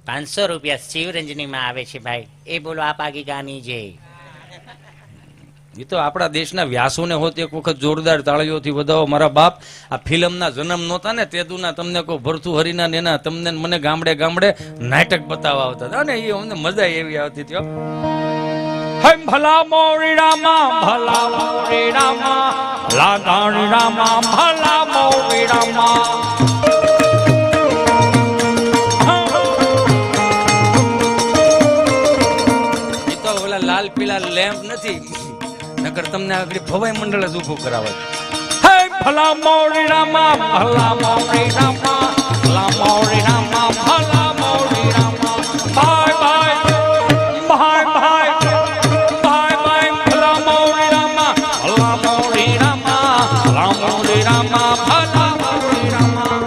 500 રૂપિયા શિવરંજની માં આવે છે ભાઈ. એ બોલો આપ આગી ગાની જય. એ તો આપણા દેશના વ્યાસોને હોત એક વખત જોરદાર તાળીઓથી વધાવો. મારા બાપ આ ફિલ્મના જન્મ નહોતા ને તેદુના તમને કહું ભરથુ હરિના ને એના તમને મને ગામડે ગામડે નાટક બતાવવા આવતા હતા ને એ અમને મજા એવી આવતી હતી. હે ભલા મોરી રામા ભલા મોરી રામા લાગાણી રામા ભલા મોરી રામા. એ તો ઓલા લાલ પીલા લેમ્પ નથી નકર તમને આગળ ભવાઈ મંડળ જ ઉભું કરાવે. હે ભલા મોરી રામા ભલા મોરી રામા ભલા મોરી રામા ભલા મોરી રામા. ભાઈ ભાઈ ભાઈ ભાઈ ભાઈ ભાઈ ભલા મોરી રામા ભલા મોરી રામા ભલા મોરી રામા ભલા મોરી રામા.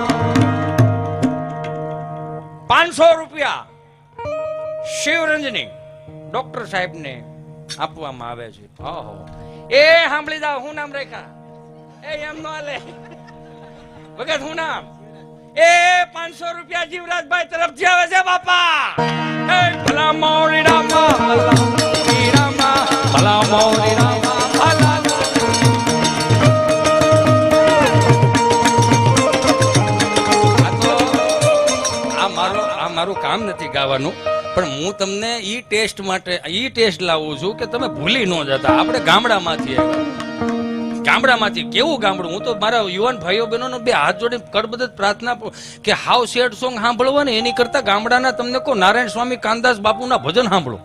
500 રૂપિયા શિવરંજની ડોક્ટર સાહેબ ને આપવામાં આવે છે. ઓહો એ સાંભળી જાવ. હું નામ રેખા એ એમ નો આલે વગર હું નામ એ 500 રૂપિયા જીવરાજભાઈ તરફથી આવે છે બાપા. એ ભલા મોરી રામા ભલા મોરી રામા ભલા મોરી રામા ભલા. આ મારું કામ નથી ગાવાનું પણ હું તમને ઈ ટેસ્ટ માટે ઈ ટેસ્ટ લાવું છું કે તમે ભૂલી ન જતા. આપણે ગામડામાંથી આવ્યા, ગામડામાંથી કેવું ગામડું. હું તો મારા યુવાન ભાઈઓ બહેનોનો બે હાથ જોડીને કરબદ્ધ પ્રાર્થના કે હાવ સેડ સોંગ સાંભળવા ને એની કરતા ગામડાના તમને કહો નારાયણ સ્વામી કાનદાસ બાપુના ભજન સાંભળો.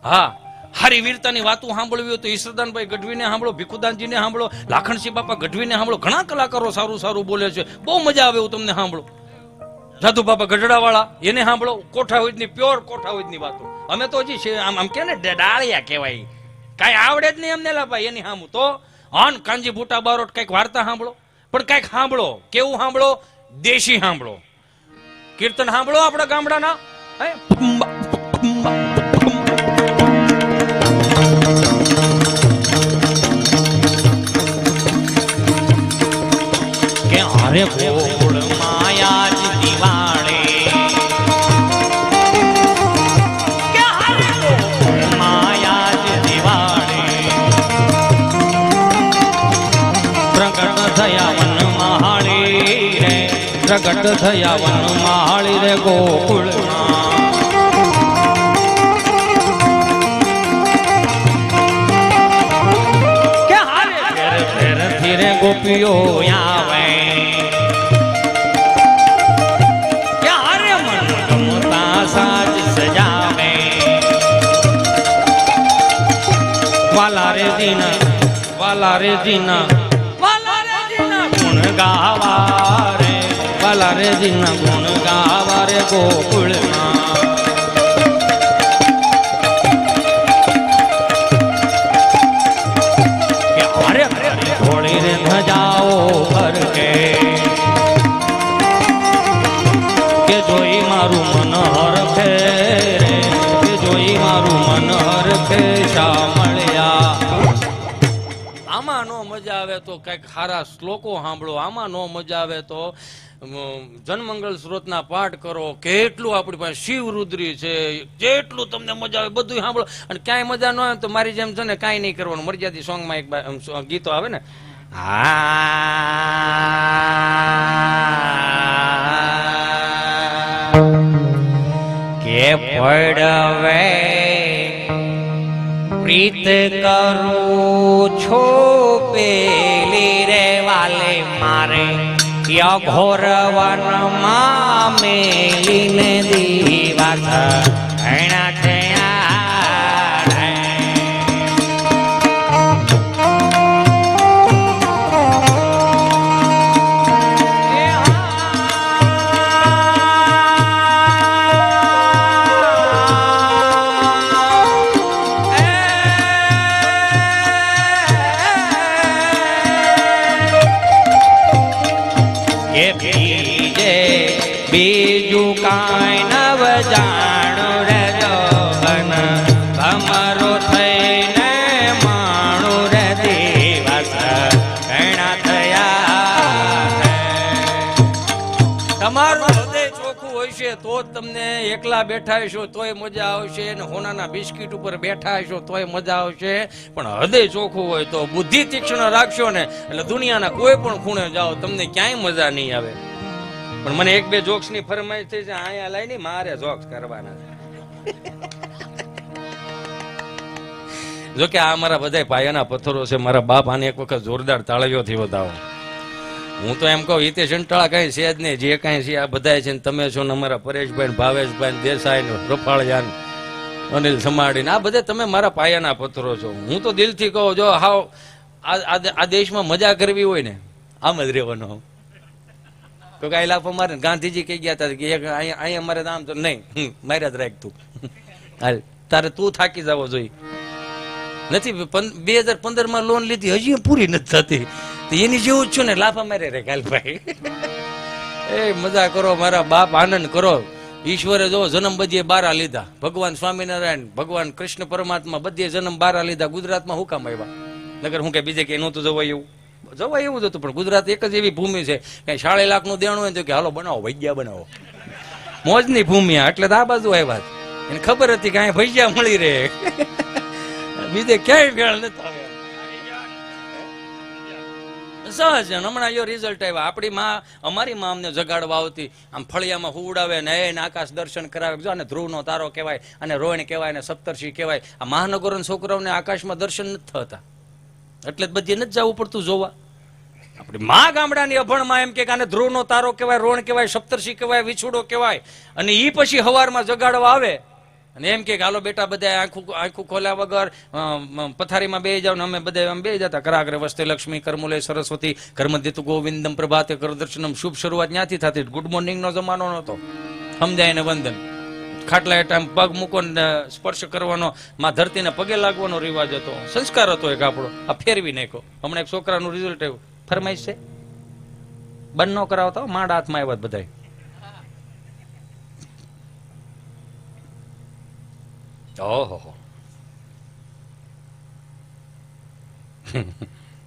હા હારી વીરતાની વાતો સાંભળવી હોય તો ઈશ્વરદાનભાઈ ગઢવીને સાંભળો, ભીખુદાનજીને સાંભળો, લાખણસિંહ બાપા ગઢવીને સાંભળો. ઘણા કલાકારો સારું સારું બોલે છે, બહુ મજા આવે એવું તમને સાંભળો. સાધુ બાપા ગઢડા વાળા એને સાંભળો. કોઠાવદની પ્યોર કોઠાવદની વાતો. અમે તો હજી આમ કે ને ડાળિયા કહેવાય, કાંઈ આવડે જ નહીં અમને લાભાઈ એની સામું તો હન કાંજી બુટા બારોટ કઈક વાર્તા સાંભળો. પણ કઈક સાંભળો. કેવું સાંભળો? દેશી સાંભળો. કીર્તન સાંભળો આપણા ગામડાના. કે અરે ગોળ માયા જ દિવાળે કે અરે ગોળ માયા જ દિવાળે પ્રગટ થયા વન મહાળી રે પ્રગટ થયા વન મહાળી રે ગોકુળમાં. કે હારે ફેર ફેર ધીરે ગોપીઓ આવે કે હારે મન ગમતા સાજ સજાવે. વાલા રે દીના વાલા રે દીના વાલા રે દીના ગુણ ગાવા રે વાલા રે દીના ગુણ ગાવા રે ગોકુળમાં. કે હારે થોડી રે ધજાઓ કર કે જોઈ મારું મન હરખે રે કે જોઈ મારું મન હરખે શા મળ્યા. આમાં નો મજા આવે તો કઈક સારા શ્લોકો સાંભળો. આમાં નો મજા આવે તો જનમંગલ સ્ત્રોતના પાઠ કરો. કેટલું આપણી પાસે શિવરુદ્રી છે, જેટલું તમને મજા આવે બધું સાંભળો. અને ક્યાંય મજા ન આવે તો મારી જેમ છે ને કાંઈ નહીં કરવાનું. મર્યાદી સોંગમાં એક ગીતો આવે ને કે પડવે પ્રીત કરું છો પેલી રે વાલે મારે ઘોર વનમાં મેલીને દીવાસ ઘણા બીજું કાંઈ નવ જાણું રે જોગન ભમરો થઈને માણું રે દિવસ ઘણા થયા. તમારું હૃદય ચોખ્ખું હોય છે તો જ તમને તમને એકલા બેઠા હશો તોય મજા આવશે અને હોનાના બિસ્કીટ ઉપર બેઠા હશો તોય મજા આવશે, પણ હૃદય ચોખ્ખું હોય તો, બુદ્ધિ તીક્ષ્ણ રાખશો ને એટલે દુનિયાના કોઈ પણ ખૂણે જાઓ તમને ક્યાંય મજા નહીં આવે. પણ મને એક બે જોક્સ ની ફરમાઈશ થઈ છે, અહીંયા લઈને મારે જોક્સ કરવાના છે. જો કે આ મારા બધા પાયાના પથ્થરો છે. મારા બાપ આને એક વખત જોરદાર તાળીઓથી વધાવો. હું તો એમ કહું હિતેશ અંટાળા કઈ છે જ નહીં, જે કઈ છે આ બધા છે ને તમે છો ને અમારા પરેશભાઈ, ભાવેશભાઈ, દેસાઈ, રફાળિયા, અનિલ સમાડી, આ બધા તમે મારા પાયાના પથ્થરો છો. હું તો દિલથી કહું, જો હાવ આ દેશમાં મજા કરવી હોય ને આમ જ રહેવાનો. તો કઈ લાભ અમારે ગાંધીજી કહી ગયા હતા કે અહીંયા અમારે આમ તો નહીં, માર્યા જ રાખ તું, હાલ તારે તું થાકી જવો જોઈએ. નથી 2015 માં લોન લીધી હજી પૂરી નથી થતી, એની જેવું જ છું ને, લાફા મારે રે કાલ ભાઈ. એ મજા કરો મારા બાપ, આનંદ કરો. ઈશ્વરે જો જન્મ બધીએ બારા લીધા, ભગવાન સ્વામિનારાયણ, ભગવાન કૃષ્ણ પરમાત્મા બધીએ જન્મ બારા લીધા. ગુજરાતમાં હું કામ આવ્યા? નગર હું કે બીજે કે નહોતું જવાય એવું? જવાય એવું જ હતું, પણ ગુજરાત એક જ એવી ભૂમિ છે કે 2.5 લાખનું દેણું હોય તો કે હાલો બનાવો ભજીયા બનાવો, મોજની ભૂમિ. એટલે તો આ બાજુ આવ્યા, એને ખબર હતી કે અહીંયા ભજીયા મળી રહે, બીજે ક્યાંય ભેળ નથી આવે. સહજ હમણાં જો રિઝલ્ટ આવ્યા. આપણી માં, અમારી માં અમને જગાડવા આવતી, આમ ફળિયામાં હુવડાવે ને એને આકાશ દર્શન કરાવે. જો આને ધ્રુવનો તારો કહેવાય, અને રોહિણ કહેવાય, ને સપ્તર્ષિ કહેવાય. આ મહાનગરોના છોકરાઓને આકાશમાં દર્શન નથી થતા, એટલે જ બધી નથી જવું પડતું જોવા. આપણી માં ગામડાની અભણમાં એમ કે આને ધ્રુવનો તારો કહેવાય, રોણ કહેવાય, સપ્તર્ષિ કહેવાય, વિછુડો કહેવાય. અને ઈ પછી હવારમાં જગાડવા આવે અને એમ કે હાલો બેટા બધા આંખું ખોલ્યા વગર પથારીમાં બેસી જાવ ને અમે બધા આમ બેસી જતા. કરાગ્રે વસ્તે લક્ષ્મી, કરમૂલે સરસ્વતી, કર્મદ્યતુ ગોવિંદમ પ્રભાતે કરદર્શનમ. શુભ શરૂઆત ત્યાંથી થતી. ગુડ મોર્નિંગ નો જમાનો નહોતો, સમજાય ને વંદન. ખાટલા હેઠા પગ મૂકો ને સ્પર્શ કરવાનો, માં ધરતીને પગે લાગવાનો રિવાજ હતો, સંસ્કાર હતો એક આપણો. આ ફેરવી નાખ્યો. હમણાં એક છોકરાનું રિઝલ્ટ આવ્યું, ફરમાઈશ છે બંધ ન કરાવતા, માંડ હાથમાં આવ્યા બધા. ઓહો,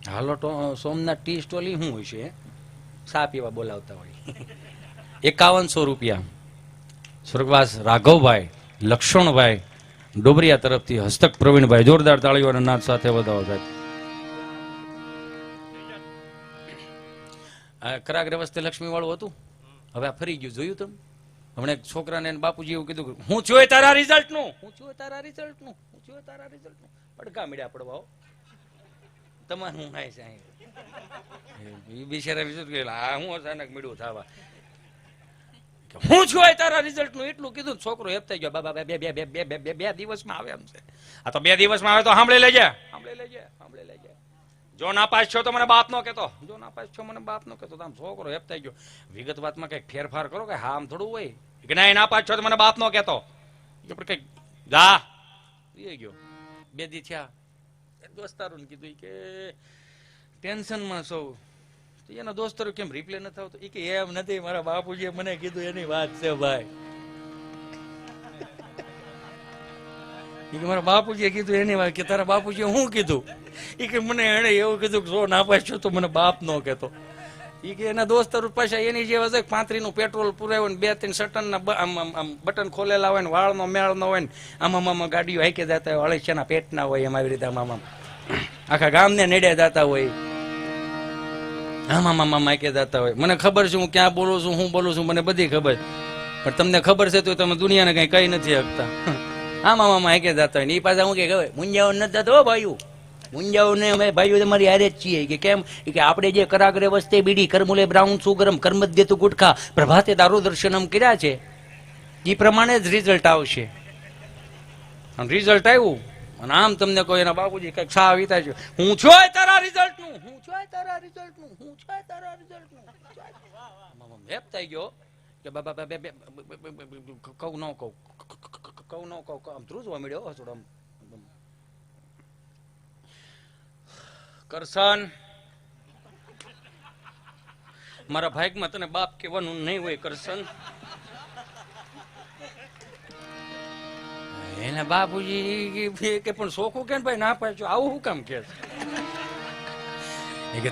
હાલો સોમનાથ ટી સ્ટોલી શું હોય છે? સા પીવા બોલાવતા હોય. 5100 રૂપિયા સ્વર્ગવાસ રાઘવભાઈ, લક્ષણભાઈ ડોબરિયા તરફથી હસ્તક પ્રવીણભાઈ. જોરદાર તાળીઓના નાદ સાથે વધાવો સાહેબ. કરાગ્રે વસ્તે લક્ષ્મી વાળું હતું, હવે આ ફરી ગયું. જોયું તમે? હમણાં એક છોકરાને બાપુજી એવું કીધું, હું છું તારા રિઝલ્ટ નું, હું છું તારા રિઝલ્ટ નું, હું છું તારા રિઝલ્ટ નું. પડઘા મીડ્યા પડવા તમારે હું હાય છે બિચારા રિઝલ્ટ આ હું અચાનક મીડું થવા, હું છું તારા રિઝલ્ટ નું એટલું કીધું. છોકરો હેપ થઈ ગયો, બાબા બે દિવસમાં આવે એમ છે. આ તો 2 દિવસમાં આવે તો સાંભળી લેજે, સાંભળી લેજે, સાંભળી લેજે. જો નાપાસ છો તો મને બાપ નો કહેતો, જો નાપાસ છો મને બાપ નો કહેતો. આમ છોકરો હેપ થઈ ગયો. વિગત વાતમાં કઈક ફેરફાર કરો કે હા આમ થોડું હોય કે ના નાપાસ છો તો મને બાપ નો કહેતો. કઈક જા ગયો. 2 દી થયા, દોસ્તારોને કીધું કે ટેન્શનમાં સૌ. એના દોસ્તારો કેમ રિપ્લે નથી આવતો? કે એમ નથી, મારા બાપુજીએ મને કીધું એની વાત છે ભાઈ. મારા બાપુજીએ કીધું એની વાત. કે તારા બાપુજીએ શું કીધું? કે મને એને એવું કીધું કે જો નાપાસ છો તો મને બાપ નો કહેતો. કે એના દોસ્તારો પાછા એની જે 35 નું પેટ્રોલ પુરાય ને 2-3 સટનના બટન ખોલેલા હોય ને વાળનો મેળ ન હોય ને આમાં ગાડીઓ હાઈકે જતા હોય, અળસિયાના પેટના હોય, એમ આવી રીતે આમાં આખા ગામને નેડે જતા હોય, આમાં હાઈકે જતા હોય. મને ખબર છે હું ક્યાં બોલું છું, હું બોલું છું, મને બધી ખબર. પણ તમને ખબર છે તો તમે દુનિયાને કઈ કહી નથી શકતા. આમાં હાઈકે જતા હોય ને એ પાછા હું કે ખબર મુંજાઓ નથી જતો હો ભાઈઓ, મુંજાઓને અમે ભાઈઓ તમારી હારે જ છીએ. કે કેમ? કે આપણે જે કરાગ્રે વસ્તે બીડી, કરમૂલે બ્રાઉન સુગરમ, કર્મદ્યતુ ગુટખા, પ્રભાતે દારૂ દર્શનમ કર્યા છે, એ પ્રમાણે જ રિઝલ્ટ આવશે. રિઝલ્ટ આવ્યું અને આમ તમને કોઈ એના બાપુજી કઈક સા વિતા છે, હું છું તારા રિઝલ્ટ નું, હું છું તારા રિઝલ્ટ નું, હું છું તારા રિઝલ્ટ નું. હેપ થઈ ગયો કે બાબા કહું ન કહું, કહું ન કહું, આમ ધ્રુજવા મળ્યો થોડો. કરશન, મારા ભાગમાં તને બાપ કહેવાનું નહીં હોય કરશન. એને બાપુજી કે પણ સોખું કે ભાઈ ના પાછું આવું શું કામ કે?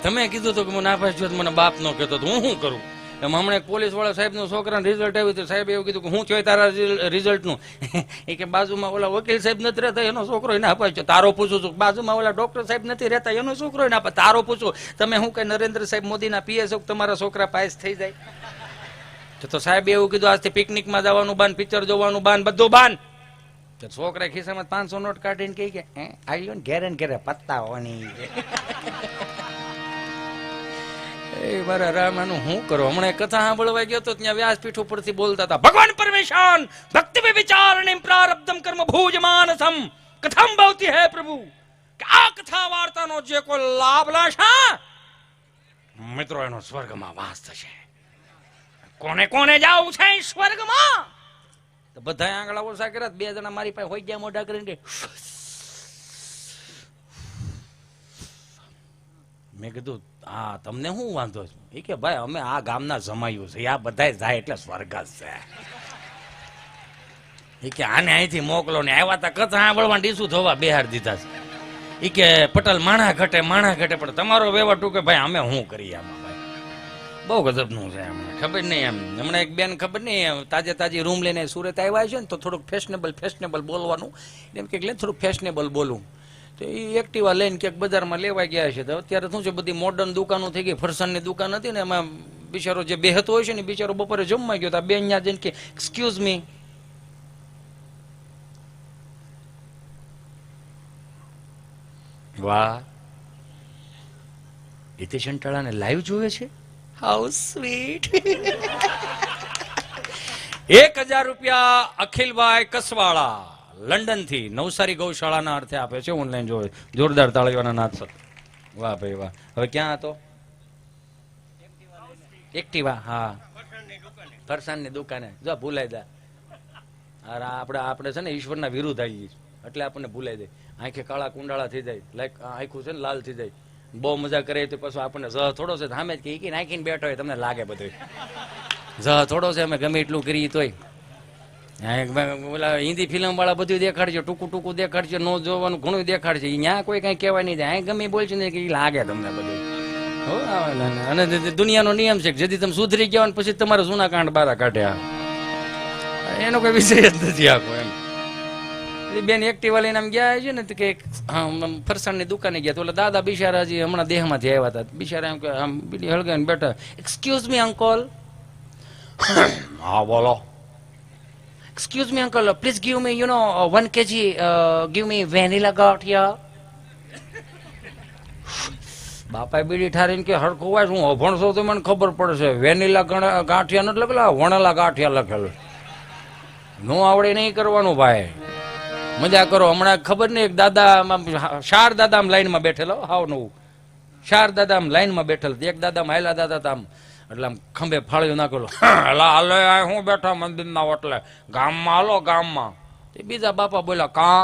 તમે કીધું તો કે હું ના પાછું મને બાપ નો કહેતો, હું શું કરું? એમાં હમણાં પોલીસ વાળા સાહેબનું છોકરાનું રિઝલ્ટ આવ્યું તો સાહેબ એવું કીધું કે હું જોઈ તારા રિઝલ્ટનું એ કે બાજુમાં ઓલા વકીલ સાહેબ નથી રહેતા એનો છોકરો એને અપાય છે. તારો પૂછું છું બાજુમાં ઓલા ડોક્ટર સાહેબ નથી રહેતા એનો છોકરો એને અપાય. તારો પૂછું તમે હું કઈ નરેન્દ્ર સાહેબ મોદીના પીએસ તમારા છોકરા પાસ થઈ જાય? તો સાહેબ એવું કીધું આજથી પિકનિકમાં જવાનું બાન, પિક્ચર જોવાનું બાન, બધું બાન. તો છોકરા ખિસ્સામાં 500 નોટ કાઢીને કહી કે આવ્યો ને ઘેરે ને ઘેરે પત્તા હોવાની. એ મારા રામાનું શું કરો? હમણાં કથા સાંભળવા ગયો તો ત્યાં વ્યાસપીઠ ઉપરથી બોલતા હતા ભગવાન પરમેશાન ભક્તિ વિચારણિ પ્રારબ્ધમ કર્મ ભુજમાનસમ કથમ ભવતી હે પ્રભુ. આ કથા વાર્તાનો જે કોઈ લાભ લાશે મિત્રો એનો સ્વર્ગમાં વાસ થશે. કોને કોને જાવું છે સ્વર્ગમાં? તો બધા આંગળા ઓછા કર્યા. 2 જણા મારી પાસે હોઈ ગયા મોઢા કરીને. મેં કીધું હા તમને શું વાંધો છે? એ કે ભાઈ અમે આ ગામના જમાયું છે, આ બધા જાય એટલે સ્વર્ગ જ છે. એ કે આને અહીંથી મોકલો ને. આવ્યા તા કથા સાંભળવા ડીસું ધોવા બેહાર દીધા છે. એ કે પટેલ માણા ઘટે પણ તમારો વેવા ટૂંકે ભાઈ અમે શું કરીએ આમાં? ભાઈ બહુ ગજબનું છે. એમને ખબર નહીં એમ હમણાં એક બેન ખબર નહીં તાજી રૂમ લઈને સુરત આવ્યા છે ને તો થોડુંક ફેશનેબલ બોલવાનું એમ કે થોડુંક ફેશનેબલ બોલવું. તો એ એક્ટિવા લઈને ક્યાંક બજારમાં લેવા ગયા છે. તો અત્યારે શું છે બધી મોડર્ન દુકાનો થઈ ગઈ. ફરસાણની દુકાન હતી ને એમાં બિચારો જે બેહતો હોય છે ને બિચારો બપોરે જમવા ગયો તો બેન ત્યાં જઈને કે એક્સક્યુઝ મી, વાહ હિતેશ અંટાળાને લાઈવ જોવે છે, હાઉ સ્વીટ. 1000 રૂપિયા અખિલભાઈ કસવાળા લંડન થી નવસારી ગૌશાળાના અર્થે આપે છે. ઓનલાઈન જોવે. જોરદાર તાળીઓના નાદ સર. વાહ ભાઈ વાહ. હવે ક્યાં હતો? એક્ટિવા. હા ફરસાણની દુકાને. જો ભૂલાઈ દા. આપણે છે ને ઈશ્વરના વિરુદ્ધ આવી એટલે આપણને ભૂલાઈ જાય. આંખે કાળા કુંડાળા થઈ જાય, લાઈક આંખું છે ને લાલ થઈ જાય. બહુ મજા કરે તો પછી આપણને જહ થોડો છે સામે જ કે નાખીને બેઠો હોય તમને લાગે બધું જહ થોડો છે. અમે ગમે એટલું કરીએ તોય ઓલા હિન્દી ફિલ્મ વાળા બધું દેખાડશે, ટૂંકું દેખાડશે, નો જોવાનું ઘણું દેખાડશે. ત્યાં કોઈ કઈ કહેવાય નહીં જાય. ગમે બોલશે ને કે લાગે તમને બધું. અને દુનિયાનો નિયમ છે કે જેથી તમે સુધરી ગયા પછી તમારે જૂના કાંડ બારા કાઢ્યા એનો કોઈ વિષય જ નથી આખો એમ. બેન એક્ટિવા લઈને આમ ગયા છે ને કે ફરસાણની દુકાને ગયા તો ઓલા દાદા બિચારાજી હમણાં દેહમાંથી આવ્યા હતા. બિચારા એમ કે આમ બીડી હળગાઈને બેઠા. Excuse me uncle. હા બોલો. Excuse me, uncle. Please give me, 1 kg. Give me vanilla ગાંઠિયા. બાપા બીડી ઠારીને કે હરખું હોય હું અભણસો તો મને ખબર પડશે. વેનીલા ગાંઠિયા નથી લખેલા, વણેલા ગાંઠિયા લખેલું. નો આવડે નહીં કરવાનું ભાઈ. મજા કરો. હમણાં ખબર નહીં એક દાદા શાર દાદા આમ લાઈનમાં બેઠેલો. હાવ નવું શાર દાદા આમ લાઈનમાં બેઠેલ. એક દાદા હાયલા દાદા હતા આમ એટલે આમ ખંભે ફાળ્યું નાખેલું. હાલો હું બેઠા મંદિરના ઓટલે ગામમાં હાલો ગામમાં. તે બીજા બાપા બોલ્યા કા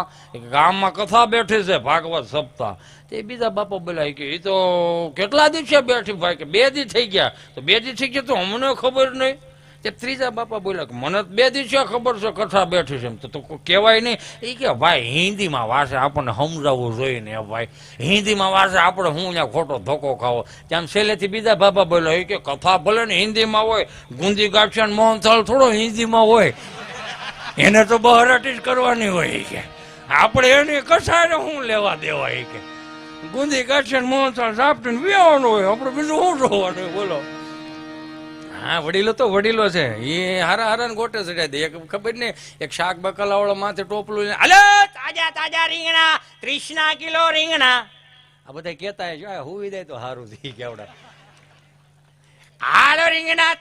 ગામમાં કથા બેઠી છે ભાગવત સપ્તાહ. તે બીજા બાપા બોલ્યા કે એ તો કેટલા દિવસે બેઠી ભાઈ કે 2 દી થઈ ગયા. તો 2 દી થઈ ગયા તો અમને ખબર નહીં. તે ત્રીજા બાપા બોલ્યા કે મને 2 દિવસે ખબર છે કથા બેઠી છે. તો કહેવાય નહીં. એ કે ભાઈ હિન્દીમાં વાસે આપણને સમજાવવું જોઈએ ને ભાઈ. હિન્દીમાં વાસે આપણે હું ત્યાં ખોટો ધક્કો ખાવો. ત્યાં છેલ્લેથી બીજા બાપા બોલ્યા એ કે કથા ભલે ને હિન્દીમાં હોય, ગુંદી ગાંઠિયા મોહનથાળ થોડો હિન્દીમાં હોય, એને તો બહારટી જ કરવાની હોય કે આપણે એની કથાને શું લેવા દેવા. એ કે ગુંદી ગાંઠિયા મોહનથાળ સાપટીને પીવાનું હોય, આપણે બીજું શું જોવાનું બોલો. હા વડીલો તો વડીલો છે. એ હારા ને ગોટે ચડ્યા દે. એક ખબર નહીં એક શાક બકાલા વાળો માથે ટોપલું હાલો તાજા રીંગણા 30 કિલો રીંગણા. આ બધા કેતા હુઈ જાય તો સારું થઈ કેવડા. હાલો રીંગણા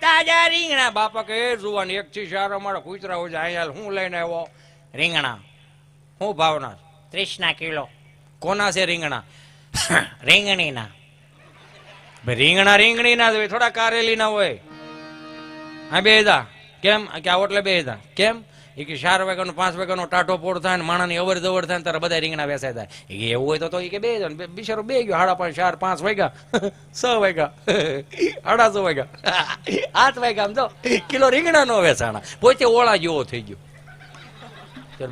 તાજા રીંગણા. બાપા કે જુવાન એક થી 4 અમારા કૂતરા હોય અહીંયા હું લઈને આવ્યો રીંગણા. શું ભાવના? 30 કિલો. કોના છે રીંગણા? રીંગણીના. રીંગણા રીંગણી ના હોય, થોડા કારેલી ના હોય. હા બેદા કેમ કે આ ઓટલે બેદા કેમ? એ કે 4 વાગ્યાનો 5 વાગ્યાનો ટાટો પોડ થાય ને માણાની અવર જવર થાય તારા બધા રીંગણા વેચાય થાય. એવું હોય તો એ કે બે બિચારો બે ગયો 5:30 4 5 વાગ્યા 6 વાગ્યા 6:30 વાગ્યા 8 વાગ્યા આમ તો કિલો રીંગણા નો વેચાણા. પોતે ઓળા જેવો થઈ ગયો.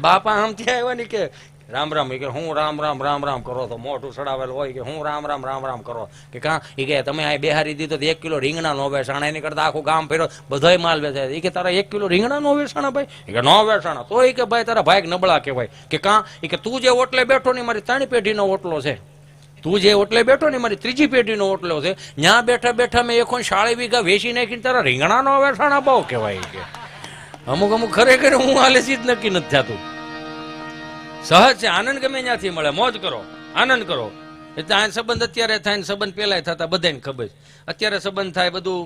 બાપા આમ ત્યાં આવ્યા ને કે રામ રામ. એ કે હું રામ રામ રામ રામ કરો તો મોઢું સડાવેલું હોય કે હું રામ રામ રામ રામ કરો કે કાં. એ કે તમે આ બેહારી દીધો તો 1 કિલો રીંગણા નો વેચાણા, એની કરતા આખું ગામ ફેરો બધોય માલ વેચાય. એ કે તારા 1 કિલો રીંગણા નો વેચાણા ભાઈ? એ કે નો વેચાણા. તો એ કે ભાઈ તારા ભાઈ નબળા કહેવાય કે કાં. એ કે તું જે ઓટલે બેઠો ને મારી 3 પેઢીનો ઓટલો છે, તું જે ઓટલે બેઠો ને મારી 3જી પેઢીનો ઓટલો છે. ત્યાં બેઠા બેઠા મેં 40 વીઘા વેચી નાખીને તારા રીંગણા નો વેચાણા બહુ કહેવાય. કે અમુક અમુક ખરેખર હું હાલેસી જ નક્કી નથી થતું. સહજ છે, આનંદ ગમે ત્યાંથી મળે, મોજ કરો, આનંદ કરો. એટલે આ સંબંધ અત્યારે થાય ને સંબંધ પેલા થતા બધાને ખબર છે. અત્યારે સંબંધ થાય બધું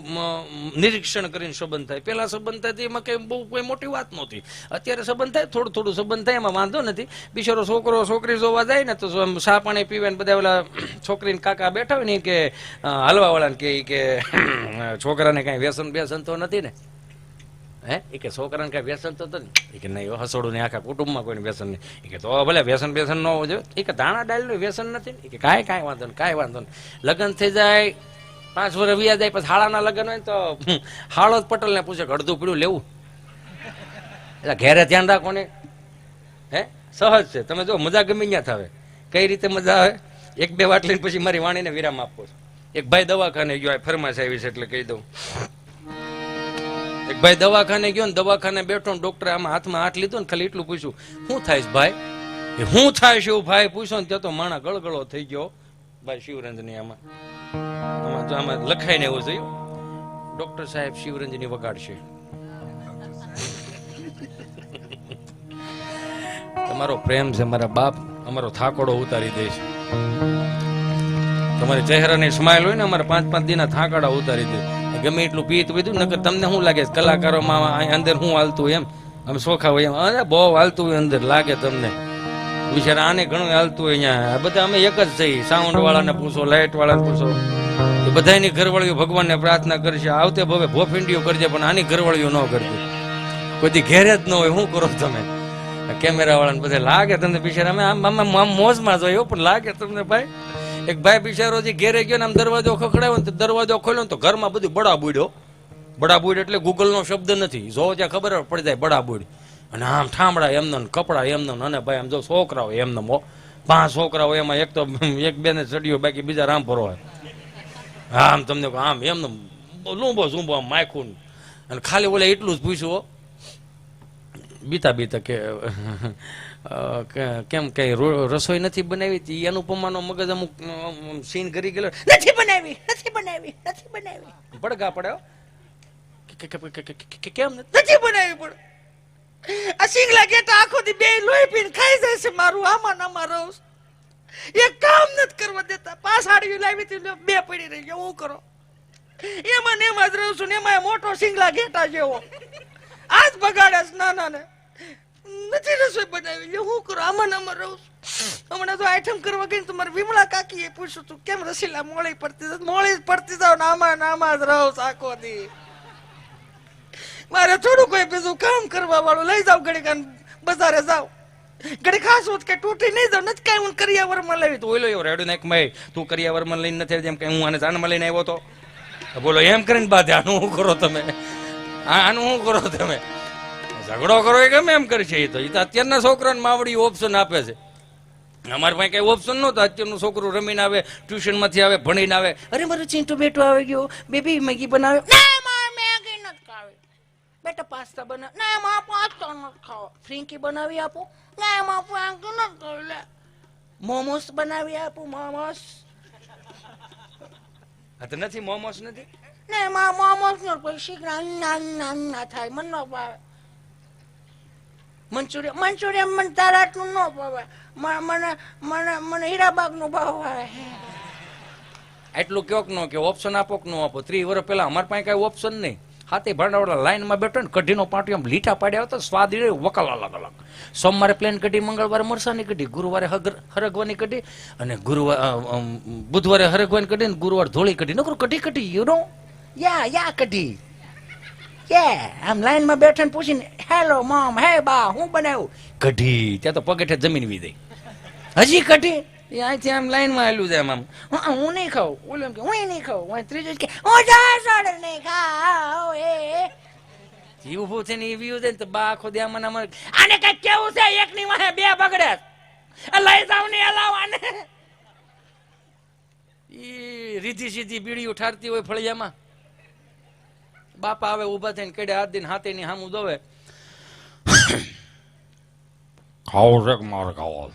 નિરીક્ષણ કરીને સંબંધ થાય. પેલા સંબંધ થાય એમાં કઈ બહુ કોઈ મોટી વાત નહોતી. અત્યારે સંબંધ થાય થોડું થોડું સંબંધ થાય એમાં વાંધો નથી. બિચારો છોકરો છોકરી જોવા જાય ને તો ચા પાણી પીવે ને બધા ઓલા છોકરીને કાકા બેઠા હોય ને કે હલવા વાળાને કે છોકરાને કઈ વ્યસન બેસન તો નથી ને? હે એ કે છોકરાને કઈ વ્યસન તો નથી? એ કે નહીં, હસોડું ને આખા કુટુંબમાં કોઈને વ્યસન નહીં. એ કે તો ભલે વ્યસન બેસન ન હોવું જોઈએ. એ કે દાણા ડાળનું વ્યસન નથી. એ કે કાંઈ વાંધો નહીં, કાંઈ વાંધો નહીં. લગ્ન થઈ જાય 5 વર્ષ વ્યા જાય પછી હાળાના લગ્ન હોય તો હાળો જ પટેલને પૂછે કે અડધું પીડું લેવું? એટલે ઘેરે ધ્યાન રાખો ને. હે સહજ છે. તમે જો મજા ગમે ત્યાં થાવે. કઈ રીતે મજા આવે? 1-2 વાત લઈને પછી મારી વાણીને વિરામ આપો છો. એક ભાઈ દવાખાને ગયો, ફરમાશ આવી છે એટલે કહી દઉં. એક ભાઈ દવાખાને ગયો ને દવાખાને બેઠો ને ડોક્ટરે આમાં હાથમાં હાથ લીધો ને ખાલી એટલું પૂછ્યું, શું થાય છે ભાઈ? એ શું થાય છે એવું ભાઈ પૂછો ને ત્યાં તો માણા ગળગળો થઈ ગયો ભાઈ શિવરંજની. આમાં લખાઈને એવું જોયું, ડોક્ટર સાહેબ શિવરંજની વગાડશે. તમારો પ્રેમ છે મારા બાપ, અમારો થાકોડો ઉતારી દે છે. તમારી ચહેરાની સ્માઈલ હોય ને અમારે 5-5 દિના થાકાડા ઉતારી દે. ગમે એટલું પીત પીધું નકર તમને શું લાગે કલાકારોમાં અંદર શું હાલતું એમ? અમે સોખા હોય એમ? અરે બહુ હાલતું હોય અંદર લાગે તમને. બિચારા આને ઘણું હાલતું હોય. અહીંયા બધા અમે એક જ થઈ. સાઉન્ડ વાળાને પૂછો, લાઇટ વાળાને પૂછો, એ બધાની ઘરવાળીઓ ભગવાનને પ્રાર્થના કરશે આવતે ભવે ભોફિંડીઓ કરજે પણ આની ઘરવાળીઓ ન કરજે. કોઈ ઘેરે જ ન હોય. શું કરો તમે? કેમેરા વાળાને બધા લાગે તમને બિચારા અમે આમ મોજમાં જોયો પણ લાગે તમને ભાઈ. એક ભાઈ બિચારો જે ઘેરે ગયો ને આમ દરવાજો ખખડાવ્યો ને દરવાજો ખોલ્યો ને તો ઘરમાં બધું બડાબુડ્યો. બડાબુડ એટલે ગૂગલ નો શબ્દ નથી. જો ત્યાં ખબર પડી જાય બડાબુડ. અને આમ ઠામડા એમને કપડા એમને. અને ભાઈ આમ જો છોકરાઓ એમને 5 છોકરાઓ એમાં એક તો 1-2 ને ચડ્યો બાકી બીજા રામ ભરો હોય. આમ તમને આમ એમને લૂંબો ઝૂંબો આમ માયખું. અને ખાલી ઓલે એટલું જ પૂછ્યું બીતા બીતા કે કેમ કઈ રસોઈ નથી બનાવી? અનુપમાનો મગજ અમુક સીન કરી ગયેલો, નથી બનાવી પડગા પડ્યો. કેમ નથી બનાવી? પણ આ સિંગલા ગેટા આખો દી 2 લોહી પીને ખાઈ જાય છે મારું. આમાં રહું એક કામ નથી કરવા દેતા. 5 સાડીઓ લાવી હતી 2 પડી રહી ગયો. હું કરો એમાં ને એમાં જ રહું છું ને એમાં મોટો સિંગલા ગેટા જેવો આજ બગાડે છે. નાના ને નથી રસોઈ બનાવી. હું કરું આમાં રહું છું. હમણાં તો આઈટમ કરવા ગઈ તો મારી વિમળા કાકી એ પૂછ્યું તું કેમ રસીલા મોળી પડતી જાવ ને આમાં જ રહું છું આખો દી. મારે થોડું કોઈ બીજું કામ કરવા વાળું લઈ જાવ. ઘડી બજારે જાવ ઘડી ખાસું કે તૂટી નહીં જાવ. નથી કઈ હું કરિયાવરમાં લાવી તો ઓલો એવો રેડો નાખ ભાઈ તું કરિયાવરમાં લઈને નથી જેમ કે હું આને જાનમાં લઈને આવ્યો તો. બોલો એમ કરીને બાદ આનું શું કરો તમે? આનું શું કરો તમે? ઝઘડો કરો એ ગમે એમ કરે છે. એ તો અત્યારના છોકરાને માવડી ઓપ્શન આપે છે. અમારે પાસે કઈ ઓપ્શન નહોતો. અત્યારનું છોકરું રમીને આવે, ટ્યુશન માંથી આવે, ભણીને આવે, અરે મારું ચીંટુ બેટો આવી ગયો, બેબી મેગી બનાવે. મેગી નથી ખાવી બેટા, પાસ્તા બનાવ. ના માં પાસ્તા નથી ખાવા. ફ્રીંકી બનાવી આપો. ના માં ફ્રીંકી નથી ખાવી. લે મોમોસ બનાવી આપો. મોમોસ તો નથી. મોમોસ નથી. ના માં મોમોસ નો પૈસા ના થાય. મને ન ભાવે. મંચુરિયન મને તારા આટલું ન ભાવે. મને હીરાબાગ નું ભાવે. એટલું કયોક નો કે ઓપ્શન આપો કે ન આપો. 30 વર્ષ પહેલા અમારી પાસે કઈ ઓપ્શન નહીં. હાથી ભાંડાવાળા લાઈનમાં બેઠો ને કઢીનો પાટિયો આમ લીટા પાડ્યા હતો. સ્વાદ વકલ અલગ અલગ. સોમવારે પ્લેન કઢી, મંગળવારે મરસાની કઢી, ગુરુવારે હરગવાની કઢી અને બુધવારે હરગવાની કઢી ને ગુરુવાર ધોળી કઢી. નકરું કઢી યુ નો યા કઢી. આમ લાઈનમાં બેઠા ને પૂછીને હેલો મોમ, હે બા હું બનાવ્યું? કઢી. ત્યાં તો પગેઠે જમીન વી દઈ. હજી કઢી? અહીંથી આમ લાઈનમાં આવેલું છે. આમ હું નહીં ખાઉં. ઓલું એમ કે હું નહીં ખાઉં. ત્રીજું કે હું નહીં ખાઉં. એ ઉભું છે ને એ વ્યુ છે ને તો બા આખો દે આને કઈ કેવું છે? એક ની વાહે 2 બગડે. લઈ જાવ ને લાવવાને ઈ રીધી સીધી બીડી ઉઠાડતી હોય ફળિયામાં. બાપા આવે ઉભા થઈને કેડે હાથ દિન હાથે ની હામું દોવે, ખાવો છે કે મારે ખાવો?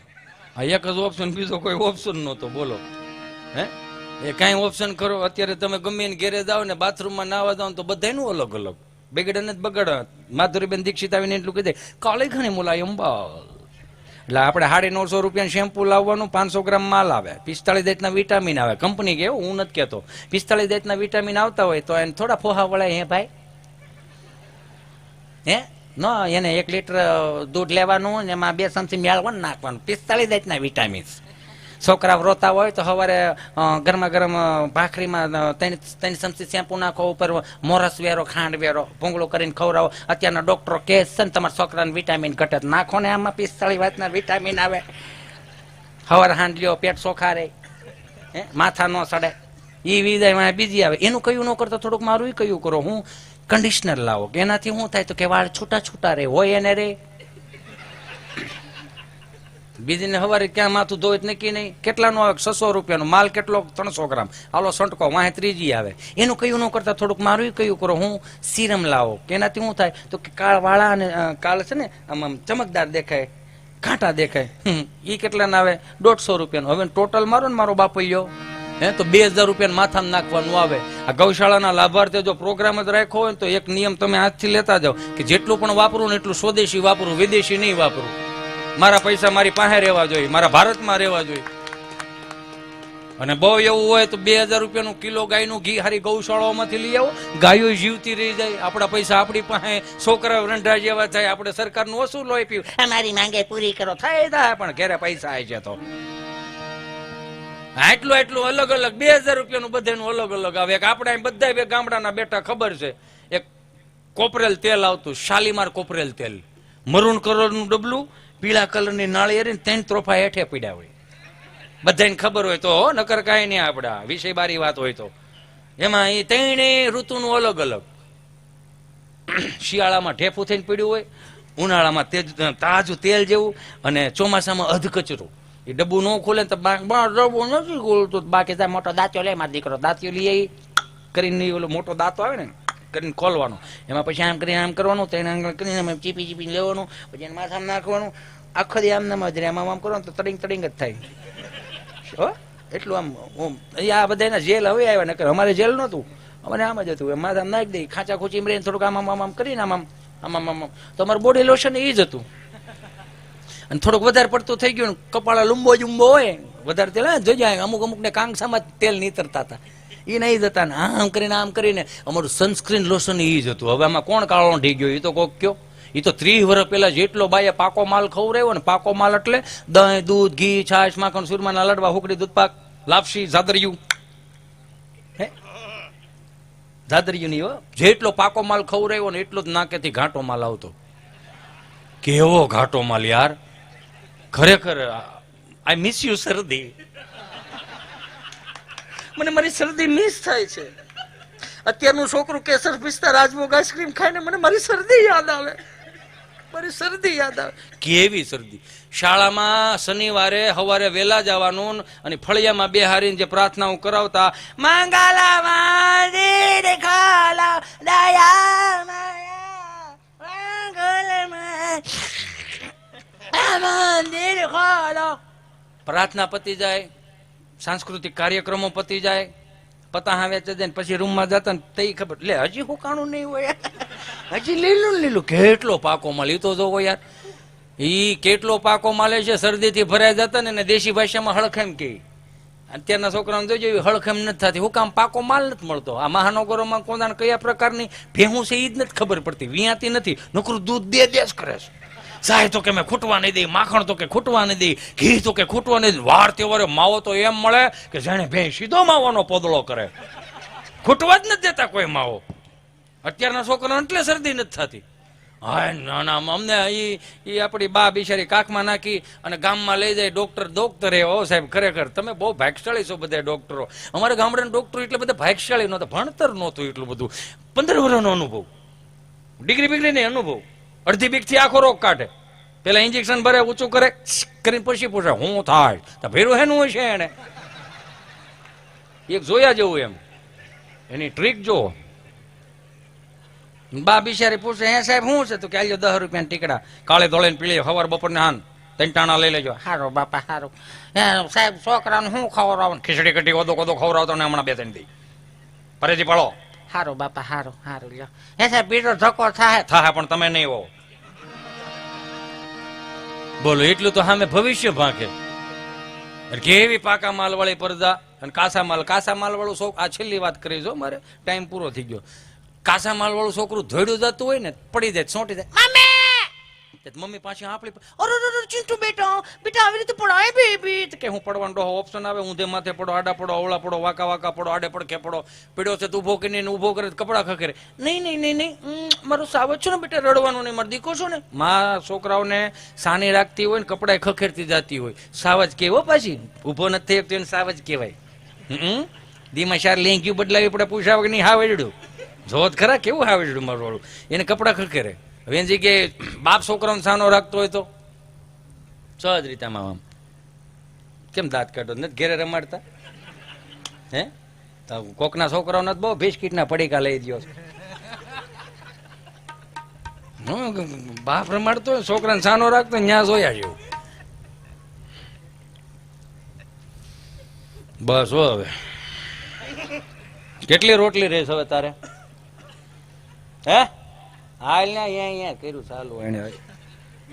આ એક જ ઓપ્શન, બીજો કોઈ ઓપ્શન નહોતો. બોલો હે એ કાંઈ ઓપ્શન કરો. અત્યારે તમે ગમે એને ઘેરે જાઓ ને બાથરૂમમાં નાવા જાઓ તો બધાનું અલગ અલગ. બગડે ને બગડ. માધુરીબેન દીક્ષિત આવીને એટલું કહી દે, કાળી ઘણી મુલાયમ બાલ. એટલે આપણે 950 રૂપિયા શેમ્પુ લાવવાનું, 500 ગ્રામ માલ આવે, 45 જાતના વિટામિન આવે. કંપની કે હું નથી કહેતો, 45 જાતના વિટામિન આવતા હોય તો એને થોડા ફોહા વળે. હે ભાઈ હે ન એને 1 લીટર દૂધ લેવાનું ને એમાં 2 ચમચી મેળવણ નાખવાનું, 45 જાતના વિટામિન. છોકરા રોતા હોય તો સવારે ગરમા ગરમ ભાખરીમાં 3 ચમચી શેમ્પુ નાખો, ઉપર મોરસ વેરો, ખાંડ વેરો, ભૂંગળું કરીને ખવડાવો. અત્યારના ડોક્ટરો કહે છે ને તમારા છોકરાને વિટામિન ઘટે, નાખો ને આમાં 45 જાતના વિટામિન આવે. સવારે હાંડ લ્યો, પેટ ચોખા રહે, હે માથા ન સડે. એ વિદાય બીજી આવે. એનું કયું ન કરતો થોડુંક મારું એ કયું કરો. હું કન્ડિશનર લાવો કે એનાથી શું થાય તો કે વાળ છૂટા છૂટા રહે. હોય એને રે બીજીને સવારે ક્યાં માથું ધોઈ નક્કી નહીં. કેટલાનું આવે? 600 રૂપિયાનું માલ. કેટલો? 300 ગ્રામ. હાલો સંટકો વાહે ત્રીજી આવે. એનું કયું ન કરતા થોડુંક મારું કયું કરો. હું સીરમ લાવો કે એનાથી શું થાય તો કે કાળ વાળા અને કાળ છે ને આમ ચમકદાર દેખાય, ઘાટા દેખાય. એ કેટલાના આવે? 150 રૂપિયાનું. હવે ટોટલ મારો ને મારો બાપો લ્યો હે તો 2000 રૂપિયા માથામાં નાખવાનું આવે. આ ગૌશાળાના લાભાર્થે જો પ્રોગ્રામ જ રાખ્યો હોય તો એક નિયમ તમે આજથી લેતા જાઓ કે જેટલું પણ વાપરું ને એટલું સ્વદેશી વાપરું, વિદેશી નહીં વાપરું. મારા પૈસા મારી પાસે રહેવા જોઈએ, મારા ભારતમાં રહેવા જોઈએ. અને બહુ એવું હોય તો 2000 રૂપિયાનું કિલો ગાયનું ઘી હારી ગૌશાળાઓમાંથી લઈ આવો. ગાયો જીવતી રહી જાય, આપણા પૈસા આપણી પાસે, છોકરા રંઢા જેવા થાય. આપણે સરકારનું ઓછું લોહી પીવું, અમારી માંગે પૂરી કરો, થાય થાય પણ ઘેરે પૈસા આવે છે તો આટલું આટલું અલગ અલગ 2000 રૂપિયાનું બધાનું અલગ અલગ આવે. આપણે બધા બે ગામડાના બેઠા ખબર છે, એક કોપરેલ તેલ આવતું, શાલીમાર કોપરેલ તેલ, મરૂન કલરનું ડબલું, પીળા કલરની નાળિયેરી, 3 ત્રોફા હેઠે પીડ્યા હોય. બધાને ખબર હોય તો, નકર કાંઈ નહીં. આપડા વિષય બારી વાત હોય તો એમાં એ 3 ઋતુનું અલગ અલગ. શિયાળામાં ઢેફું થઈને પીડ્યું હોય, ઉનાળામાં તાજું તેલ જેવું, અને ચોમાસામાં અધકચરું. એ ડબ્બુ ન ખોલે તો ડબ્બુ નથી ખોલતું, બાકી ત્યાં મોટો દાંત્યો લે. મારો દીકરો દાંત્યો લઈ કરીને ઓલો મોટો દાંતો આવે ને કરીને ખોલવાનો, એમાં પછી આમ કરીને આમ કરવાનું, તેને કરીને ચીપી ચીપી લેવાનું, પછી એને માથામાં નાખવાનું. આખો દી આમ નામ જ રહે. આમ કરવાનું તો તડિંગ તડિંગ જ થાય. એટલું આમ આ બધા એના જેલ હવે આવ્યા, નકર અમારે જેલ નહોતું, અમારે આમ જ હતું. માથા આમ નાખી દઈ, ખાંચા ખૂચી રહીને થોડુંક આમ આમ આમ કરીને આમ આમ આમ આમ તો અમારું બોડી લોશન એ જ હતું. અને થોડુંક વધારે પડતું થઈ ગયું, કપાળા લુંબો જુંબો હોય, વધારે તેલ જોઈ અમુક અમુક ને કાંગસામાં તેલ નીતરતા હતા, એ નહીં જતા ને આમ કરીને અમારું સનસ્ક્રીન લોશન એ જ હતું. હવે આમાં કોણ કાળો ઢી ગયો? એ તો કોક કયો. એ તો 30 વર્ષ પહેલા જેટલો બાએ પાકો માલ ખવડાવ્યો ને, પાકો માલ એટલે દહીં, દૂધ, ઘી, છાશ, માખણ, સુરમાના લાડવા, હુકડી, દૂધપાક, લાપસી, જાદરિયું, હે જાદરિયું નહીં હો, જેટલો પાકો માલ ખવડાવ્યો ને એટલો જ નાકેથી ઘાટો માલ આવતો. કેવો ઘાટો માલ યાર, ખરેખર. આઈ મિસ યુ શરદી. મને મારી શરદી મિસ થાય છે. અત્યારનું છોકરું કેસર પિસ્તા રાજભોગ આઈસ્ક્રીમ ખાઈને મને મારી શરદી યાદ આવે. મારી શરદી યાદ આવે. કેવી શરદી! શાળામાં શનિવારે સવારે વહેલા જવાનું અને ફળિયામાં બેહારીને જે પ્રાર્થનાઓ કરાવતા, મંગલા મંદિર ખોલો, દયા મંદિર ખોલો. પ્રાર્થના પતી જાય, સાંસ્કૃતિક કાર્યક્રમો પતી જાય, પતા વેચે જાય, પછી રૂમમાં જતા ને તે ખબર લે હજી હુકાણું નહીં હોય, હજી લીલું લીલું. કેટલો પાકો માલ! એ તો જોવો યાર, ઈ કેટલો પાકો માલે છે. શરદીથી ભરાઈ જતા ને દેશી ભાષામાં હળખેમ કે. અત્યારના છોકરાઓને જોજો હળખેમ નથી થતી. હું કામ? પાકો માલ નથી મળતો. આ મહાનગરોમાં કોણ કયા પ્રકારની ભેહું છે એ જ નથી ખબર પડતી, વિયાતી નથી. નોકરું દૂધ દે જ કરે છે. સાહેબ તો કે મેં ખૂટવા નહીં દઈ, માખણ તો કે ખૂટવા નહીં દઈ, ઘી તો કે ખૂટવા નહીં દઈ. વાર તહેવારે માવો તો એમ મળે કે જાણે ભેં સીધો માવાનો પોદળો કરે. ખૂટવા જ નથી દેતા કોઈ માવો. અત્યારના છોકરાઓને એટલે શરદી નથી થતી. હા ના ના, અમને એ આપણી બા બિચારી કાકમાં નાખી અને ગામમાં લઈ જાય ડોક્ટર એવો. સાહેબ ખરેખર તમે બહુ ભાગશાળી છો બધા ડોક્ટરો. અમારા ગામડાના ડોક્ટરો એટલે બધા ભાગશાળી નહોતા, ભણતર નહોતું એટલું બધું. 15 વર્ષનો અનુભવ, ડિગ્રી બિગ્રી નહીં, અનુભવ. અડધી બીકથી આખો રોગ કાઢે. પેલા ઇન્જેક્શન ભરે, ઊંચું કરે, કરીને પછી પૂછે હું થાય તો ભેરું હેનું હોય છે એને. એક જોયા જેવું એમ, એની ટ્રીક જો. બા બિચારી પૂછે હે સાહેબ શું છે? તો કે આલ્યો 10 રૂપિયાના ટીકડા, કાળે ધોળે ને પીળે, સવાર બપોરને હાન 3 ટાણા લઈ લેજો. હારો બાપા હારો. સાહેબ છોકરાને શું ખવડાવવાનું? ખીચડી કઢી કોદો કોદો ખવડાવતો ને હમણાં 2-3 દી પરેજી પાડો. હારો બાપા હારો હારો લ્યો. હે સાહેબ બીજો ધક્કો થાય પણ તમે નહીં હો. બોલો એટલું તો સામે ભવિષ્ય ભાંકે. કેવી પાકા માલ વાળી પરદા અને કાસા માલ વાળું છોકરું. આ છેલ્લી વાત કરી જો, મારે ટાઈમ પૂરો થઈ ગયો. કાસા માલ વાળું છોકરું ધોડ્યું જતું હોય ને, પડી જાય, સોંટી જાય, મમ્મી પાછી આપણી અરે ચિંટુ બેટા આવી રીતે પડાય બેબી. કે હું પડવાનો ઓપ્શન આવે, ઊંધે માથે પડો, આડા પડો, અવળા પડો, વાકા પડો, આડે પડકે પડો, પડ્યો છે તો ઉભો કરીને ઉભો કરે, કપડા ખખેરે. નહીં મારું સાવજ છો ને બેટા, રડવાનું નહીં, મારો દીકો છો ને. માં છોકરાઓને સાની રાખતી હોય ને કપડા ખખેરતી જતી હોય, સાવજ કેવો પાછી ઉભો નથી થયો એને સાવજ કહેવાય. દીમાં 4 લેંગ્યું બદલાવી પડે, પૂછાવે કે નહીં હાવેડ્યું. જોત ખરા કેવું હાવેડ્યું મારું વાળું, એને કપડા ખખેરે. હવે એની જગ્યાએ બાપ છોકરાનો સાનો રાખતો હોય તો સહજ રીતે આમ કેમ દાંત કાઢો નથી ઘેરે રમાડતા? હે કોકના છોકરાઓને બહુ બિસ્કીટના પડીકા લઈ દો. બાપ રમાડતો હોય છોકરાને સાનો રાખતો ન્યા જોયા જેવું. બસ હો હવે કેટલી રોટલી રહેશે હવે તારે? હે હાલ ને અહીંયા કર્યું ચાલુ એને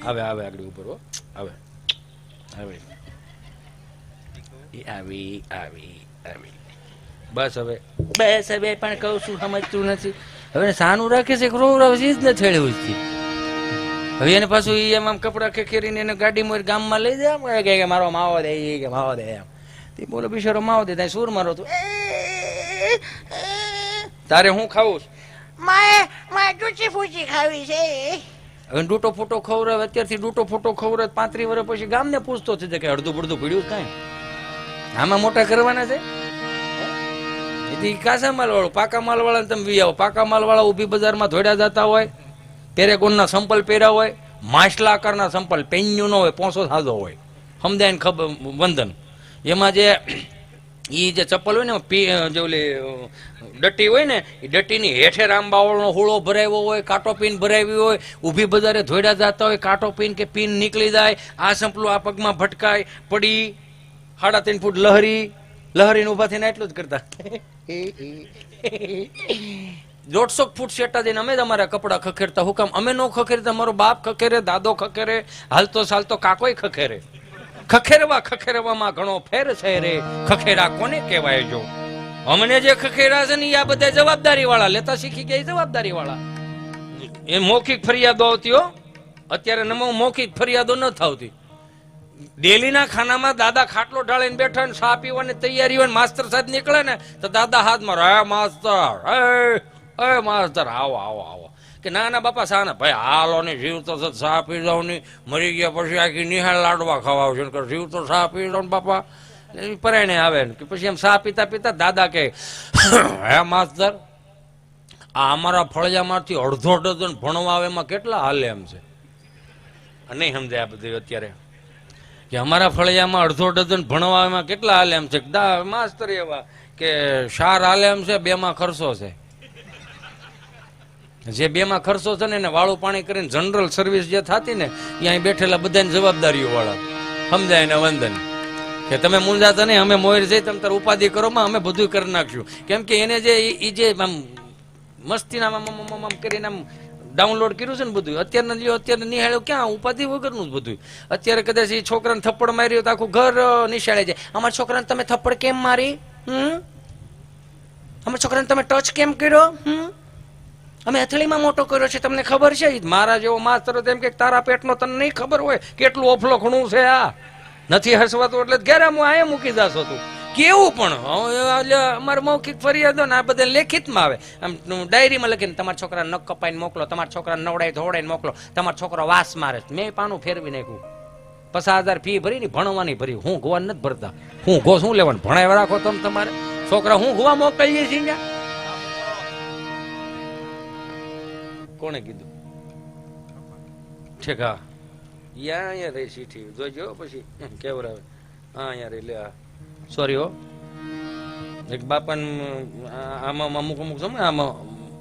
આવે આગળ ઉપર હો આવે બસ હવે પણ કહું છું સમજતું નથી. હવે સાનું રાખે છે રોવ જ ને છેડ્યું જ. હવે એને પાછું એમ આમ કપડા ખેરીને એને ગાડીમાં ગામમાં લઈ જાય કે મારો માવો દે કે માવો દે એમ. તે બોલો બિચારો માવો દે, સુર મારો તું. તારે હું ખાવું છું? હવે ડૂટો ફૂટો ખવડાવે, અત્યારથી ડૂટો ફૂટો ખવડાવે, 35 વર્ષ પછી ગામને પૂછતો છે કે અડધું પડધું પીડ્યું કાંઈ આમાં મોટા કરવાના છે. એથી કાચા માલ વાળું, પાકા માલ વાળા તમે વી આવો. પાકા માલ વાળા ઊભી બજારમાં ધોડ્યા જતા હોય, પેરેગોનના સંપલ પહેર્યા હોય, માછલા આકારના સંપલ, પેન્યુ ન હોય, પોસો સાદો હોય, સમજાય ને ખબર વંદન. એમાં જે ઈ જે ચપ્પલ હોય ને જે ઓલી ડટ્ટી હોય ને, એ ડટ્ટીની હેઠે રામબાવળનો હુળો ભરાવ્યો હોય, કાંટો પીન ભરાવી હોય, ઊભી બજારે ધોડ્યા જતા હોય, કાંટો પીન કે પીન નીકળી જાય, આ સંપલું આ પગમાં ભટકાય, પડી 3.5 ફૂટ લહરીને ઊભા થઈને એટલું જ કરતા. 150 ફૂટ શેટા જઈને અમે તમારા કપડા ખખેરતા. હું કામ અમે નો ખખેરતા? મારો બાપ ખખેરે, દાદો ખખેરે, હાલતો ચાલતો કાકોય ખખેરે. ખખેરવામાં ઘણો ફેર છે રે. ખખેરા કોને કહેવાય? જો અમને જે ખખેરા છે ને આ બધા જવાબદારી વાળા લેતા શીખી ગયા, જવાબદારી વાળા. એ મૌખિક ફરિયાદો આવતી હો, અત્યારે નમો મૌખિક ફરિયાદો ન થતી. ડેલીના ખાનામાં દાદા ખાટલો ઢાળીને બેઠા ને ચા પીવાની તૈયારી હોય, માસ્તર સાહેબ નીકળે ને તો દાદા હાથમાં હે માસ્તર આવો કે ના બાપા સા ને ભાઈ હાલો ને જીવ તો ચા પી જાવ ને, મરી ગયા પછી આખી નિહાળ લાડવા ખવાવશે ને જીવ તો ચા પી જાવ ને બાપા. પરાયણે આવે ને કે પછી એમ ચા પીતા દાદા કે હે માસ્તર આ અમારા ફળિયામાંથી અડધો ડઝન ભણવા આવે એમાં કેટલા હાલે એમ છે? નહીં સમજાય આ બધું અત્યારે કે અમારા ફળિયામાં અડધો ડઝન ભણવા એમાં કેટલા હાલે એમ છે? માસ્તર એવા કે 4 હાલે એમ છે, 2માં ખર્ચો છે. જે 2માં ખર્ચો છે ને એને વાળું પાણી કરીને જનરલ સર્વિસ જે થતી ને ત્યાં બેઠેલા બધાની જવાબદારીઓ વાળા સમજાય ને વંદન કે તમે મૂંઝાતા નહીં, અમે મોર જઈ તમે તાર ઉપાધિ કરો માં અમે બધું કરી નાખશું. કેમ કે એને જે આમ મસ્તીના આમ કરીને આમ ડાઉનલોડ કર્યું છે ને બધું અત્યારે નિહાળ્યું ક્યાં ઉપાધિ વગરનું જ બધું. અત્યારે કદાચ એ છોકરાને થપ્પડ માર્યો તો આખું ઘર નિશાળે જાય. અમારા છોકરાને તમે થપ્પડ કેમ મારી? અમારા છોકરાને તમે ટચ કેમ કર્યો? અમે અથડીમાં મોટો કર્યો છે, તમને ખબર છે? મારા જેવો માસ્તર એમ કે તારા પેટનો તને નહીં ખબર હોય કેટલું ઓફલો ઘણું છે. આ નથી હસવાતું એટલે ઘેર હું આયા મૂકી જાશો તું કેવું. પણ અમારે મૌખિક ફરિયાદો ને આ બધા લેખિતમાં આવે, આમ ડાયરીમાં લખીને તમારા છોકરા નખ કપાઈને મોકલો, તમારા છોકરા નવડાઈ ધોવડાઈને મોકલો, તમારો છોકરો વાસ મારે. મેં પાનું ફેરવી નાખ્યું. 50,000 ફી ભરી ને ભણવાની ભરી. હું ગોવા નથી ભરતા. હું ગો શું લેવાનું? ભણાવ્યા રાખો તમે તમારે છોકરા. હું ગોવા મોકલીએ છીએ? કોણે કીધું? ઠીક હા યા અહીંયા રહી સીઠી જોઈજો પછી કેવરાવે હા અહીંયા રહી લે સોરી હો એક બાપા આમાં અમુક અમુક સમય આમાં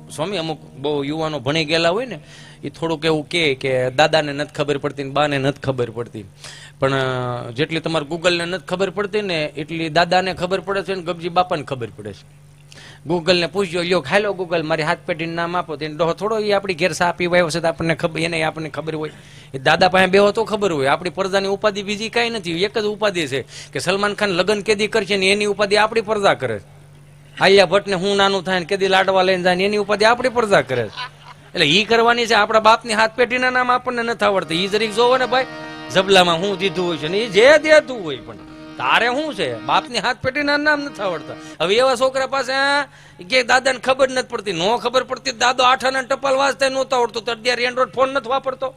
સ્વામી અમુક બહુ યુવાનો ભણી ગયેલા હોય ને એ થોડુંક એવું કે દાદાને નથી ખબર પડતી ને બાને નથી ખબર પડતી પણ જેટલી તમારે ગૂગલને નથી ખબર પડતી ને એટલી દાદાને ખબર પડે છે ને ગગજી બાપાને ખબર પડે છે ગૂગલને પૂછજો લ્યો હાલો ગૂગલ મારી હાથ પેઢીનું નામ આપો તેને ડોહો થોડો એ આપણી ઘેર સા પીવા આવ્યો છે તો આપણને ખબર એને આપણને ખબર હોય એ દાદા પાસે બેહો તો ખબર હોય આપણી પરદાની ઉપાધિ બીજી કાંઈ નથી એક જ ઉપાધિ છે કે સલમાન ખાન લગ્ન કેદી કરશે ને એની ઉપાધિ આપણી પરદા કરે આલિયા ભટ્ટને હું નાનું થાય ને કેદી લાડવા લઈને જાય એની ઉપાધિ આપણી પરદા કરે એટલે ઈ કરવાની છે આપણા બાપની હાથ પેઢીના નામ આપણને નથી આવડતું ઈ જરીક જોવો ને ભાઈ જબલામાં હું દીધું હોય છે ને એ જે દેતું હોય પણ તારે શું છે બાપની હાથ પેઢીના નામ નથી આવડતા હવે એવા છોકરા પાસે કે દાદાને ખબર નથી પડતી નો ખબર પડતી દાદો 8 આના ટપાલ વાંચતા નહોતો આવડતું તો અત્યારે એન્ડ્રોઈડ ફોન નથી વાપરતો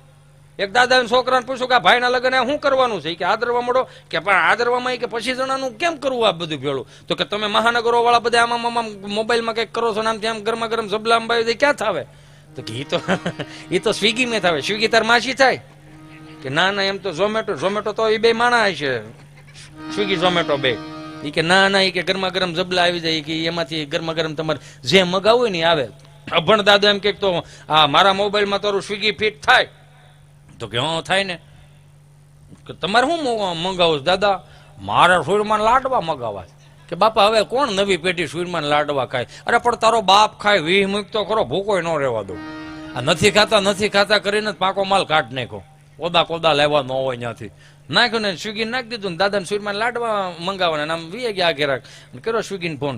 એક દાદાને છોકરાને પૂછ્યું કે ભાઈના લગ્ન શું કરવાનું છે કે આદરવા મળો કે પણ આદરવામાં કે પછી જણાનું કેમ કરવું આ બધું ભેળું તો કે તમે મહાનગરો વાળા બધા આમાં મોબાઈલમાં કંઈક કરો છો ને આમ ત્યાં ગરમા ગરમ સબલામ બાવી ક્યાં થાવે તો કે એ તો સ્વિગી મેં થાવે સ્વિગી તાર માસી થાય કે ના ના એમ તો ઝોમેટો તો એ બે માણા છે સ્વિગી ઝોમેટો બે એ કે ના ના એ કે ગરમા ગરમ જબલા આવી જાય કે એમાંથી ગરમા ગરમ તમારે જે મગાવું ને આવે અભણ દાદો એમ કે તો આ મારા મોબાઈલમાં તારું સ્વિગી ફિટ થાય તો કે હા થાય ને કે તમારે શું મંગાવું દાદા મારે સુરમાં લાડવા મગાવવા કે બાપા હવે કોણ નવી પેઢી સુરમાં લાડવા ખાય અરે પણ તારો બાપ ખાય વીહ મૂક તો ખરો ભૂકોય ન રહેવા દો આ નથી ખાતા કરીને પાકો માલ કાઢ નાખો કોદા લેવા ન હોય ત્યાંથી નાખ્યું ને સ્વિગી નાખી દીધું ને દાદાને સુરમાં લાડવા મંગાવવાના નામ વી ગયા ઘેરાક કર્યો સ્વિગીને ફોન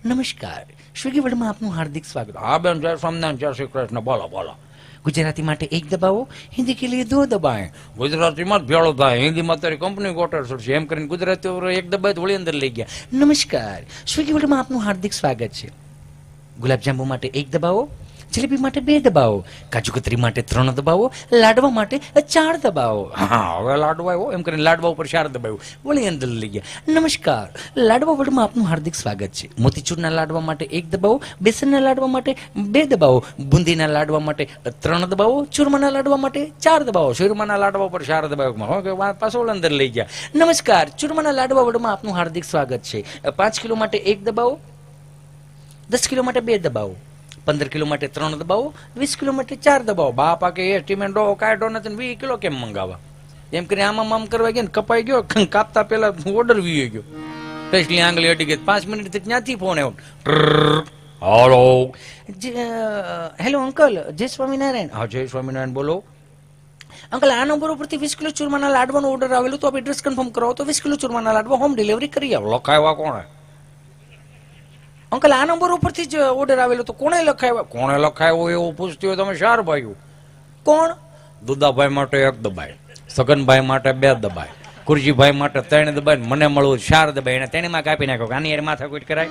નમસ્કાર સ્વિગી વર્લ્ડમાં આપનું હાર્દિક સ્વાગત હા બેન જય સ્વામિનારાયણ જય શ્રી કૃષ્ણ બોલો બોલો ગુજરાતી માટે એક દબાવો હિન્દી કે લીએ દો દબાएं ગુજરાતીમાં જ ભેળો થાય હિન્દીમાં તારી કંપની ગોટર છે એમ કરીને ગુજરાતીઓ એક દબાય થોડી અંદર લઈ ગયા નમસ્કાર સ્વિગી વર્લ્ડમાં આપનું હાર્દિક સ્વાગત છે ગુલાબજાંબુ માટે એક દબાવો જલેબી માટે 2 દબાવો કાજુ કતરી માટે 3 દબાવો લાડવા માટે 4 દબાવો હા હવે લાડવા આવ્યો એમ કરીને લાડવા ઉપર 4 દબાવ્યું વળી અંદર લઈ ગયા નમસ્કાર લાડવા વર્લ્ડમાં આપનું હાર્દિક સ્વાગત છે મોતીચૂરના લાડવા માટે 1 દબાવો બેસનના લાડવા માટે 2 દબાવો બુંદીના લાડવા માટે 3 દબાવો ચૂરમાના લાડવા માટે 4 દબાવો ચૂરમાના લાડવા ઉપર 4 દબાવો પાછો અંદર લઈ ગયા નમસ્કાર ચૂરમાના લાડવા વર્લ્ડમાં આપનું હાર્દિક સ્વાગત છે 5 કિલો માટે 1 દબાવો 10 કિલો માટે 2 દબાવો 15 કિલો માટે 3 દબાવો 20 કિલો માટે 4 દબાવો બાપા કે એસ્ટિમેટ કાઢો નથી 20 કિલો કેમ મંગાવા એમ કરી આમ કરવા ગયા ને કપાઈ ગયો કાપતા પેલા ઓર્ડર વી ગયો પેસલી આંગળી અડી ગઈ 5 મિનિટ થી ત્યાંથી ફોન આવ્યો હેલો અંકલ જય સ્વામિનારાયણ હા જય સ્વામિનારાયણ બોલો અંકલ આ નંબર ઉપરથી 20 કિલો ચૂરમાના લાડવાનો ઓર્ડર આવેલો તો આપ એડ્રેસ કન્ફર્મ કરાવો તો 20 કિલો ચૂરમાના લાડવા હોમ ડિલિવરી કરી આવો લખાવ્યા કોણે અંકલ આ નંબર ઉપરથી જ ઓર્ડર આવેલો તો કોણે લખાવ્યો એવું પૂછતી હોય તમે 4 ભાઈઓ કોણ દુદાભાઈ માટે 1 દબાય સગનભાઈ માટે 2 દબાય કુરજીભાઈ માટે 3 દબાય મને મળવું 4 દબાય એને તેણીમાં કાપી નાખ્યો આની યાર માથાકૂટ કરાય